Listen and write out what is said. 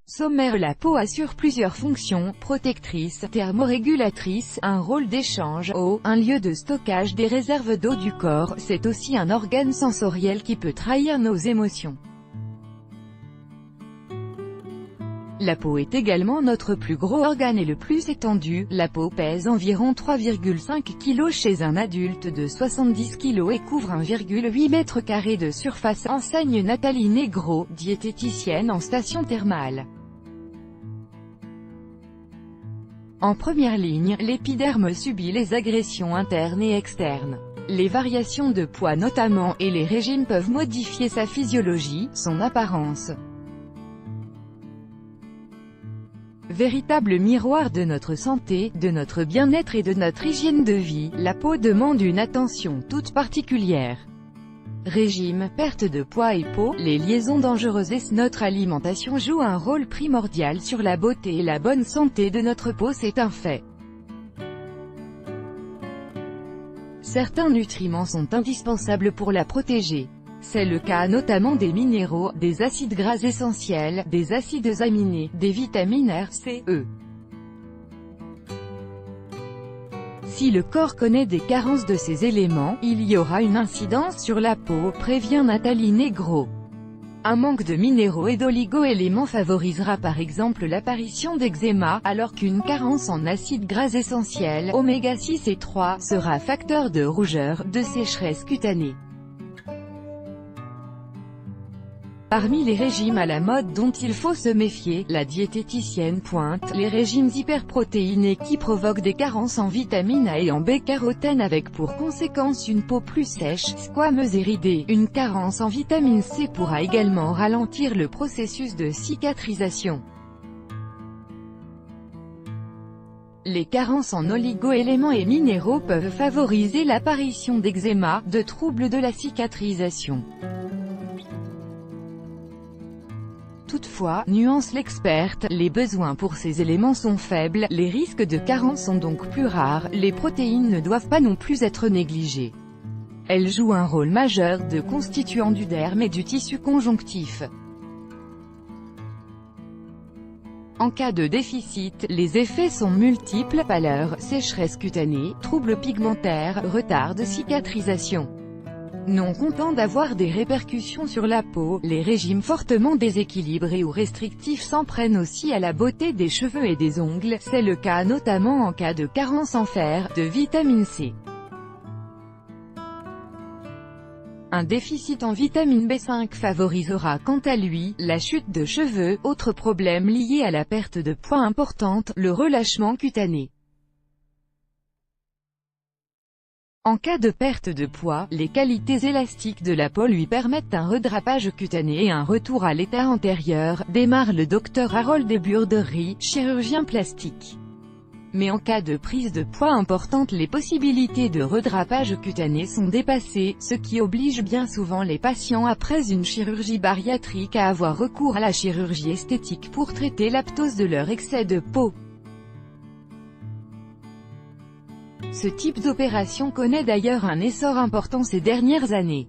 Sommaire. La peau assure plusieurs fonctions: protectrice, thermorégulatrice, un rôle d'échange eau, un lieu de stockage des réserves d'eau du corps. C'est aussi un organe sensoriel qui peut trahir nos émotions. La peau est également notre plus gros organe et le plus étendu. La peau pèse environ 3,5 kg chez un adulte de 70 kg et couvre 1,8 m² de surface, enseigne Nathalie Negro, diététicienne en station thermale. En première ligne, l'épiderme subit les agressions internes et externes. Les variations de poids notamment, et les régimes peuvent modifier sa physiologie, son apparence. Véritable miroir de notre santé, de notre bien-être et de notre hygiène de vie, la peau demande une attention toute particulière. Régime, perte de poids et peau, les liaisons dangereuses et notre alimentation jouent un rôle primordial sur la beauté et la bonne santé de notre peau, c'est un fait. Certains nutriments sont indispensables pour la protéger. C'est le cas notamment des minéraux, des acides gras essentiels, des acides aminés, des vitamines R, C, E. Si le corps connaît des carences de ces éléments, il y aura une incidence sur la peau, prévient Nathalie Negro. Un manque de minéraux et d'oligo-éléments favorisera par exemple l'apparition d'eczéma, alors qu'une carence en acides gras essentiels, oméga 6 et 3, sera facteur de rougeur, de sécheresse cutanée. Parmi les régimes à la mode dont il faut se méfier, la diététicienne pointe les régimes hyperprotéinés qui provoquent des carences en vitamine A et en bêta-carotène avec pour conséquence une peau plus sèche, squameuse et ridée. Une carence en vitamine C pourra également ralentir le processus de cicatrisation. Les carences en oligo-éléments et minéraux peuvent favoriser l'apparition d'eczéma, de troubles de la cicatrisation. Toutefois, nuance l'experte, les besoins pour ces éléments sont faibles, les risques de carence sont donc plus rares, les protéines ne doivent pas non plus être négligées. Elles jouent un rôle majeur de constituant du derme et du tissu conjonctif. En cas de déficit, les effets sont multiples: pâleur, sécheresse cutanée, troubles pigmentaires, retard de cicatrisation. Non content d'avoir des répercussions sur la peau, les régimes fortement déséquilibrés ou restrictifs s'en prennent aussi à la beauté des cheveux et des ongles, c'est le cas notamment en cas de carence en fer, de vitamine C. Un déficit en vitamine B5 favorisera quant à lui, la chute de cheveux. Autre problème lié à la perte de poids importante, le relâchement cutané. En cas de perte de poids, les qualités élastiques de la peau lui permettent un redrapage cutané et un retour à l'état antérieur, démarre le docteur Harold Burdery, chirurgien plastique. Mais en cas de prise de poids importante, les possibilités de redrapage cutané sont dépassées, ce qui oblige bien souvent les patients après une chirurgie bariatrique à avoir recours à la chirurgie esthétique pour traiter l'aptose de leur excès de peau. Ce type d'opération connaît d'ailleurs un essor important ces dernières années.